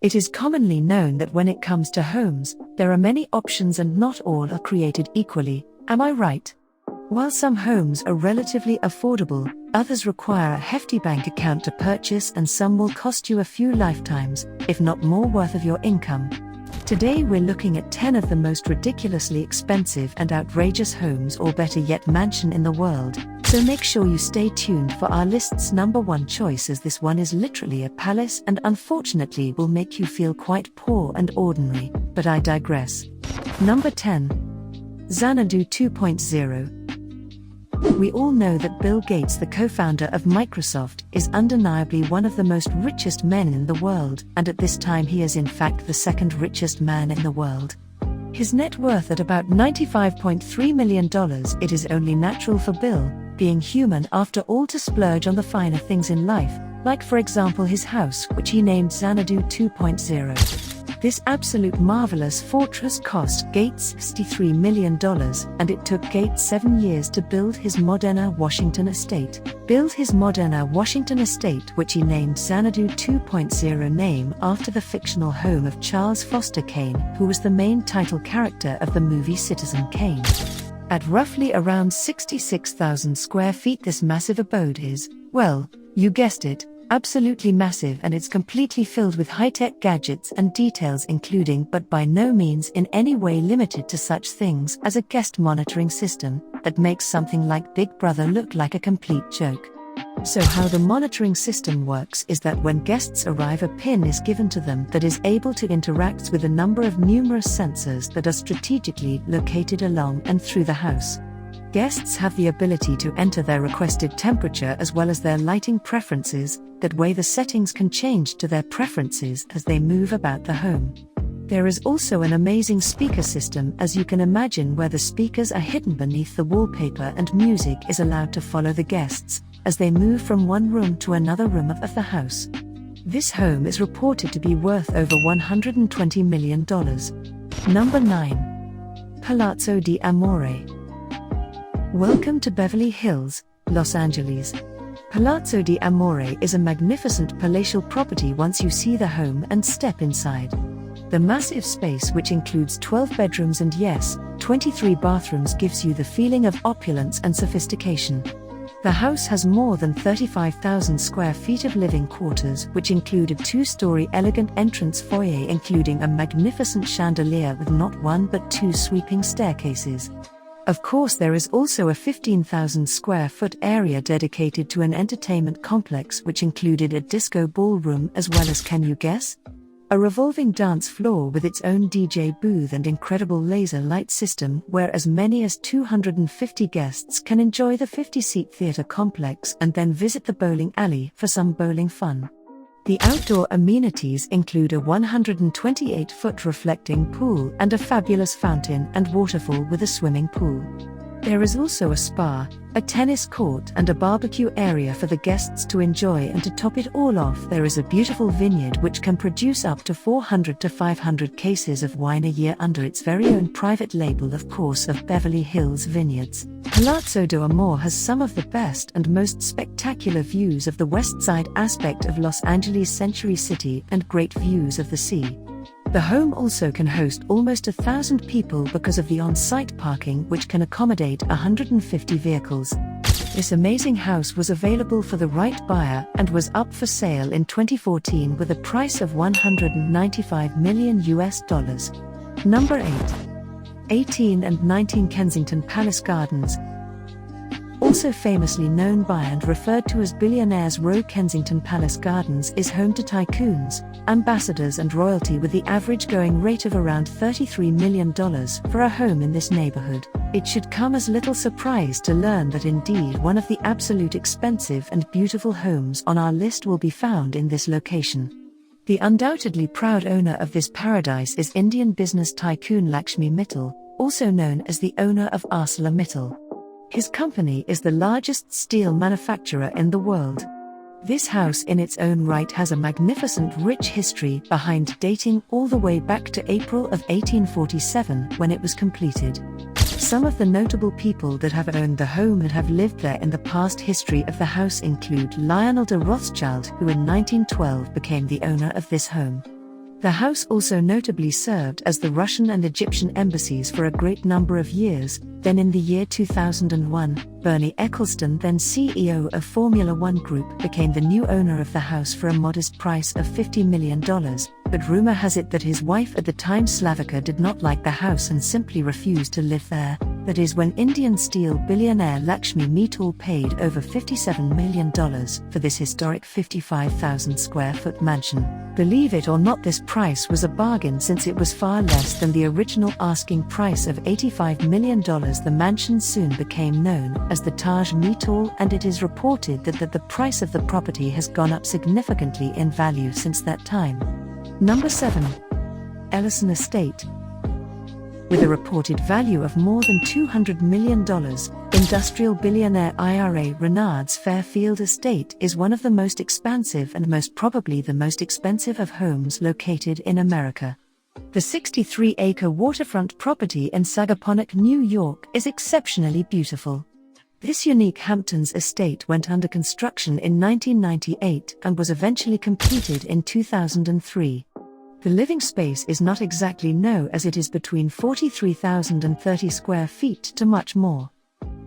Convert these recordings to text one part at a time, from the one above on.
It is commonly known that when it comes to homes, there are many options and not all are created equally, am I right? While some homes are relatively affordable, others require a hefty bank account to purchase and some will cost you a few lifetimes, if not more worth of your income. Today we're looking at 10 of the most ridiculously expensive and outrageous homes or better yet mansion in the world, so make sure you stay tuned for our list's number 1 choice, as this one is literally a palace and unfortunately will make you feel quite poor and ordinary, but I digress. Number 10. Xanadu 2.0. We all know that Bill Gates, the co-founder of Microsoft, is undeniably one of the most richest men in the world, and at this time he is in fact the second richest man in the world. His net worth at about $95.3 million, it is only natural for Bill, being human after all, to splurge on the finer things in life, like for example his house, which he named Xanadu 2.0. This absolute marvelous fortress cost Gates $63 million, and it took Gates 7 years to build his Modena, Washington estate. Washington estate, which he named Xanadu 2.0, name after the fictional home of Charles Foster Kane, who was the main title character of the movie Citizen Kane. At roughly around 66,000 square feet, this massive abode is, well, you guessed it, absolutely massive, and it's completely filled with high-tech gadgets and details, including but by no means in any way limited to such things as a guest monitoring system that makes something like Big Brother look like a complete joke. So how the monitoring system works is that when guests arrive, a pin is given to them that is able to interact with a number of numerous sensors that are strategically located along and through the house. Guests have the ability to enter their requested temperature as well as their lighting preferences. That way the settings can change to their preferences as they move about the home. There is also an amazing speaker system, as you can imagine, where the speakers are hidden beneath the wallpaper and music is allowed to follow the guests as they move from one room to another room of the house. This home is reported to be worth over $120 million. Number 9. Palazzo Di Amore. Welcome to Beverly Hills, Los Angeles. Palazzo Di Amore is a magnificent palatial property once you see the home and step inside. The massive space, which includes 12 bedrooms and yes, 23 bathrooms, gives you the feeling of opulence and sophistication. The house has more than 35,000 square feet of living quarters, which include a 2-story elegant entrance foyer including a magnificent chandelier with not one but 2 sweeping staircases. Of course, there is also a 15,000 square foot area dedicated to an entertainment complex, which included a disco ballroom as well as, can you guess? A revolving dance floor with its own DJ booth and incredible laser light system, where as many as 250 guests can enjoy the 50-seat theater complex and then visit the bowling alley for some bowling fun. The outdoor amenities include a 128-foot reflecting pool and a fabulous fountain and waterfall with a swimming pool. There is also a spa, a tennis court and a barbecue area for the guests to enjoy, and to top it all off, there is a beautiful vineyard which can produce up to 400 to 500 cases of wine a year under its very own private label, of course, of Beverly Hills Vineyards. Palazzo Di Amor has some of the best and most spectacular views of the west side aspect of Los Angeles Century City and great views of the sea. The home also can host almost 1,000 people because of the on-site parking, which can accommodate 150 vehicles. This amazing house was available for the right buyer and was up for sale in 2014 with a price of $195 million. Number 8. 18 and 19 Kensington Palace Gardens. Also famously known by and referred to as Billionaires Row, Kensington Palace Gardens is home to tycoons, ambassadors and royalty, with the average going rate of around $33 million for a home in this neighborhood. It should come as little surprise to learn that indeed one of the absolute expensive and beautiful homes on our list will be found in this location. The undoubtedly proud owner of this paradise is Indian business tycoon Lakshmi Mittal, also known as the owner of ArcelorMittal. His company is the largest steel manufacturer in the world. This house in its own right has a magnificent rich history behind, dating all the way back to April of 1847 when it was completed. Some of the notable people that have owned the home and have lived there in the past history of the house include Lionel de Rothschild, who in 1912 became the owner of this home. The house also notably served as the Russian and Egyptian embassies for a great number of years. Then in the year 2001, Bernie Ecclestone, then CEO of Formula One Group, became the new owner of the house for a modest price of $50 million, but rumor has it that his wife at the time, Slavica, did not like the house and simply refused to live there. That is when Indian steel billionaire Lakshmi Mittal paid over $57 million for this historic 55,000 square foot mansion. Believe it or not, this price was a bargain since it was far less than the original asking price of $85 million. The mansion soon became known as the Taj Mahal, and it is reported that the price of the property has gone up significantly in value since that time. Number 7. Elliott Estate. With a reported value of more than $200 million, industrial billionaire Ira Renard's Fairfield estate is one of the most expansive and most probably the most expensive of homes located in America. The 63-acre waterfront property in Sagaponack, New York, is exceptionally beautiful. This unique Hamptons estate went under construction in 1998 and was eventually completed in 2003. The living space is not exactly known, as it is between 43,000 and 30 square feet to much more.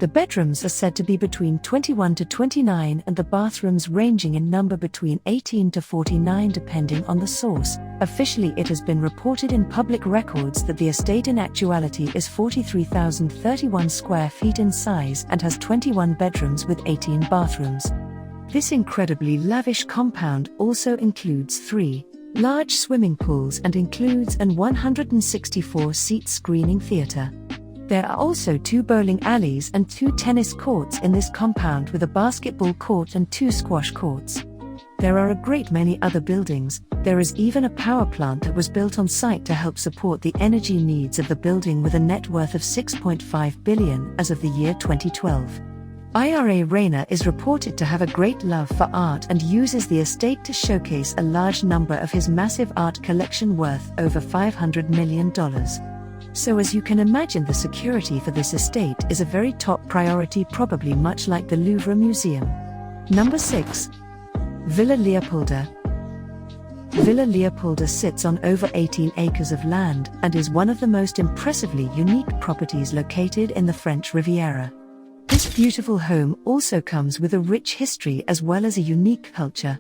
The bedrooms are said to be between 21 to 29 and the bathrooms ranging in number between 18 to 49 depending on the source. Officially, it has been reported in public records that the estate in actuality is 43,031 square feet in size and has 21 bedrooms with 18 bathrooms. This incredibly lavish compound also includes 3 large swimming pools and includes an 164-seat screening theater. There are also 2 bowling alleys and 2 tennis courts in this compound, with a basketball court and 2 squash courts. There are a great many other buildings. There is even a power plant that was built on site to help support the energy needs of the building, with a net worth of $6.5 billion as of the year 2012. Ira Rayner is reported to have a great love for art and uses the estate to showcase a large number of his massive art collection worth over $500 million. So as you can imagine, the security for this estate is a very top priority, probably much like the Louvre Museum. Number 6. Villa Leopolda. Villa Leopolda sits on over 18 acres of land and is one of the most impressively unique properties located in the French Riviera. This beautiful home also comes with a rich history as well as a unique culture.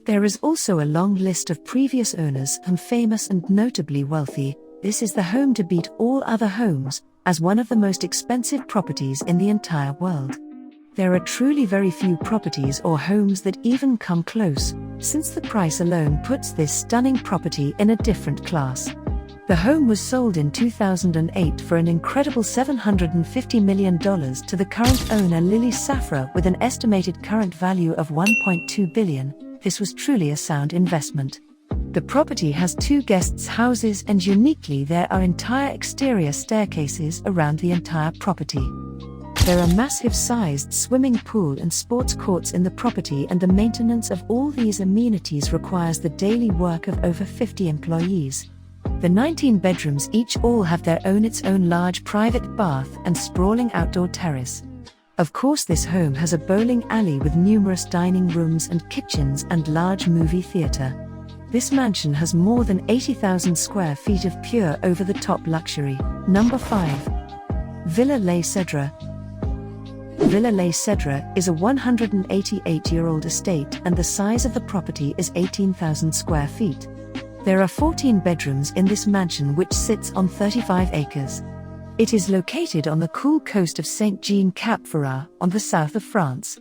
There is also a long list of previous owners, some famous and notably wealthy. This is the home to beat all other homes, as one of the most expensive properties in the entire world. There are truly very few properties or homes that even come close, since the price alone puts this stunning property in a different class. The home was sold in 2008 for an incredible $750 million to the current owner Lily Safra, with an estimated current value of $1.2 billion. This was truly a sound investment. The property has 2 guest houses, and uniquely there are entire exterior staircases around the entire property. There are massive sized swimming pool and sports courts in the property, and the maintenance of all these amenities requires the daily work of over 50 employees. The 19 bedrooms each all have its own large private bath and sprawling outdoor terrace. Of course, this home has a bowling alley with numerous dining rooms and kitchens and large movie theater. This mansion has more than 80,000 square feet of pure over-the-top luxury. Number 5. Villales Cedra. Villales Cedra is a 188-year-old estate, and the size of the property is 18,000 square feet. There are 14 bedrooms in this mansion, which sits on 35 acres. It is located on the cool coast of Saint-Jean-Cap-Ferrat on the south of France.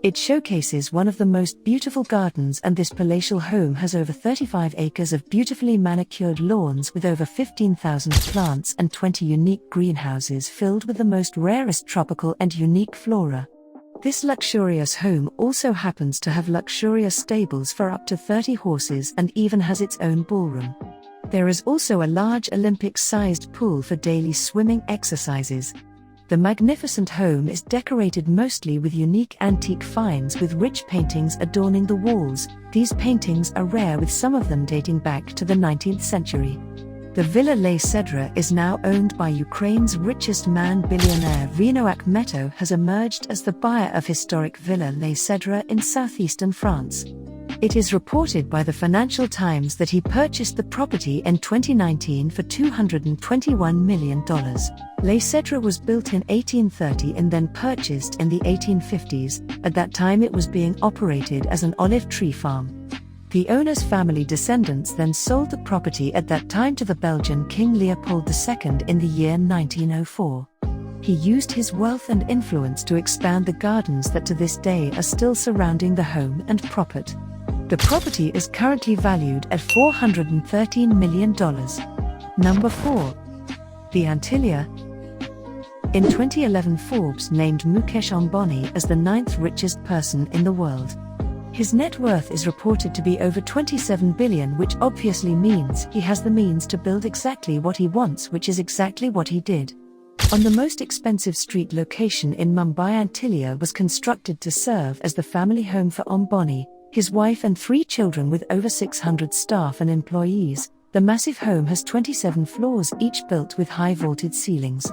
It showcases one of the most beautiful gardens, and this palatial home has over 35 acres of beautifully manicured lawns with over 15,000 plants and 20 unique greenhouses filled with the most rarest tropical and unique flora. This luxurious home also happens to have luxurious stables for up to 30 horses and even has its own ballroom. There is also a large Olympic-sized pool for daily swimming exercises. The magnificent home is decorated mostly with unique antique finds with rich paintings adorning the walls. These paintings are rare, with some of them dating back to the 19th century. The Villales Cedra is now owned by Ukraine's richest man, billionaire Rino Akhmetov has emerged as the buyer of historic Villales Cedra in southeastern France. It is reported by the Financial Times that he purchased the property in 2019 for $221 million. Les Cedra was built in 1830 and then purchased in the 1850s. At that time it was being operated as an olive tree farm. The owner's family descendants then sold the property at that time to the Belgian King Leopold II in the year 1904. He used his wealth and influence to expand the gardens that to this day are still surrounding the home and property. The property is currently valued at $413 million. Number 4. The Antilia. In 2011, Forbes named Mukesh Ambani as the 9th richest person in the world. His net worth is reported to be over $27 billion, which obviously means he has the means to build exactly what he wants, which is exactly what he did. On the most expensive street location in Mumbai, Antilia was constructed to serve as the family home for Ambani, his wife and 3 children with over 600 staff and employees. The massive home has 27 floors, each built with high-vaulted ceilings.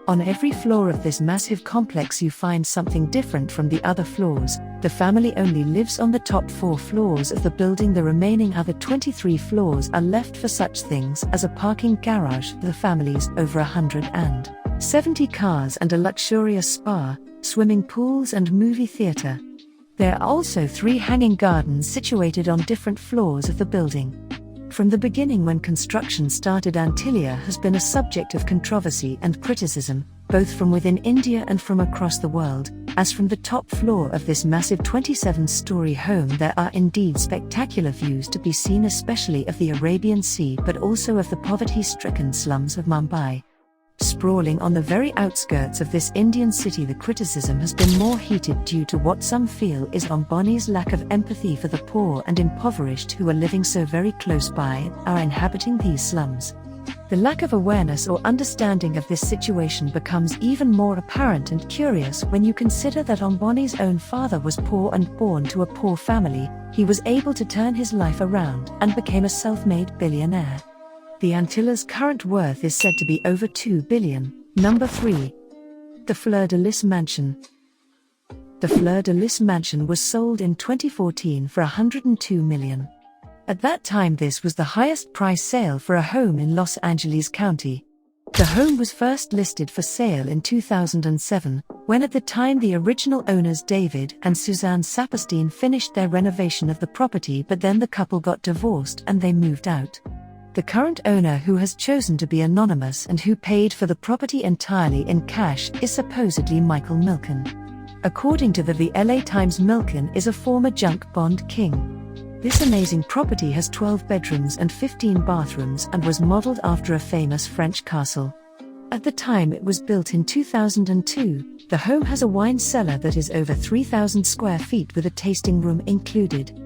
On every floor of this massive complex you find something different from the other floors. The family only lives on the top 4 floors of the building. The remaining other 23 floors are left for such things as a parking garage for the family's over 170 cars and a luxurious spa, swimming pools and movie theatre. There are also 3 hanging gardens situated on different floors of the building. From the beginning, when construction started, Antilia has been a subject of controversy and criticism, both from within India and from across the world. As from the top floor of this massive 27-story home, there are indeed spectacular views to be seen, especially of the Arabian Sea, but also of the poverty-stricken slums of Mumbai. Sprawling on the very outskirts of this Indian city, the criticism has been more heated due to what some feel is Ambani's lack of empathy for the poor and impoverished who are living so very close by and are inhabiting these slums. The lack of awareness or understanding of this situation becomes even more apparent and curious when you consider that Ambani's own father was poor and born to a poor family. He was able to turn his life around and became a self-made billionaire. The Antilia's current worth is said to be over $2 billion. Number 3. The Fleur de Lis Mansion. The Fleur de Lis Mansion was sold in 2014 for $102 million. At that time, this was the highest price sale for a home in Los Angeles County. The home was first listed for sale in 2007, when at the time the original owners David and Suzanne Saperstein finished their renovation of the property, but then the couple got divorced and they moved out. The current owner, who has chosen to be anonymous and who paid for the property entirely in cash, is supposedly Michael Milken. According to the LA Times, Milken is a former junk bond king. This amazing property has 12 bedrooms and 15 bathrooms and was modeled after a famous French castle. At the time it was built in 2002, the home has a wine cellar that is over 3,000 square feet with a tasting room included.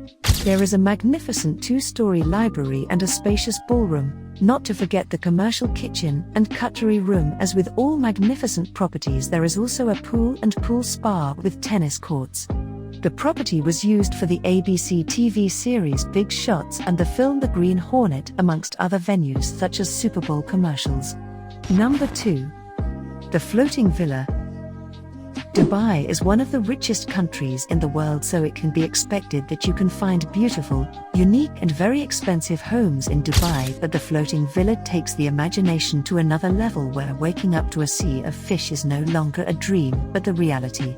There is a magnificent 2-story library and a spacious ballroom, not to forget the commercial kitchen and cutlery room. As with all magnificent properties, there is also a pool and pool spa with tennis courts. The property was used for the ABC TV series Big Shots and the film The Green Hornet, amongst other venues such as Super Bowl commercials. Number 2. The Floating Villa. Dubai is one of the richest countries in the world, so it can be expected that you can find beautiful, unique and very expensive homes in Dubai. But the floating villa takes the imagination to another level, where waking up to a sea of fish is no longer a dream but the reality.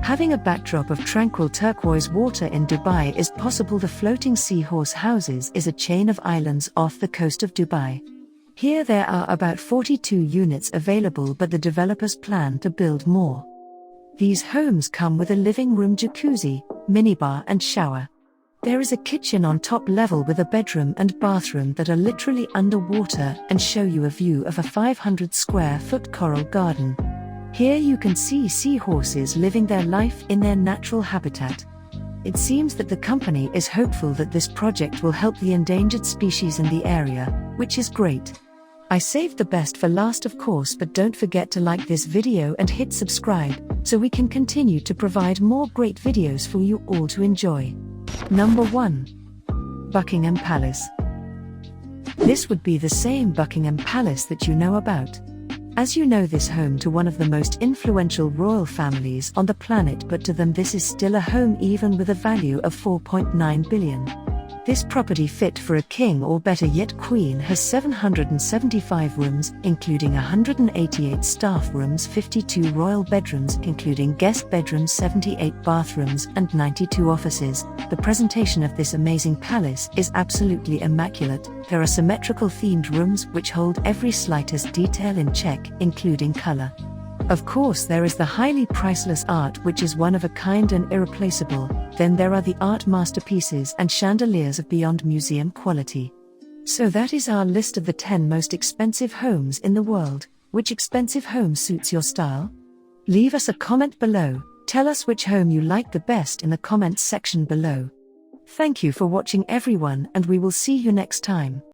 Having a backdrop of tranquil turquoise water in Dubai is possible. The floating seahorse houses is a chain of islands off the coast of Dubai. Here there are about 42 units available, but the developers plan to build more. These homes come with a living room, jacuzzi, minibar and shower. There is a kitchen on top level with a bedroom and bathroom that are literally underwater and show you a view of a 500 square foot coral garden. Here you can see seahorses living their life in their natural habitat. It seems that the company is hopeful that this project will help the endangered species in the area, which is great. I saved the best for last, of course, but don't forget to like this video and hit subscribe, so we can continue to provide more great videos for you all to enjoy. Number 1. Buckingham Palace. This would be the same Buckingham Palace that you know about. As you know, this home to one of the most influential royal families on the planet, but to them this is still a home even with a value of 4.9 billion. This property, fit for a king or better yet queen, has 775 rooms, including 188 staff rooms, 52 royal bedrooms, including guest bedrooms, 78 bathrooms, and 92 offices. The presentation of this amazing palace is absolutely immaculate. There are symmetrical themed rooms which hold every slightest detail in check, including color. Of course, there is the highly priceless art, which is one of a kind and irreplaceable. Then there are the art masterpieces and chandeliers of beyond museum quality. So that is our list of the 10 most expensive homes in the world. Which expensive home suits your style? Leave us a comment below. Tell us which home you like the best in the comments section below. Thank you for watching everyone, and we will see you next time.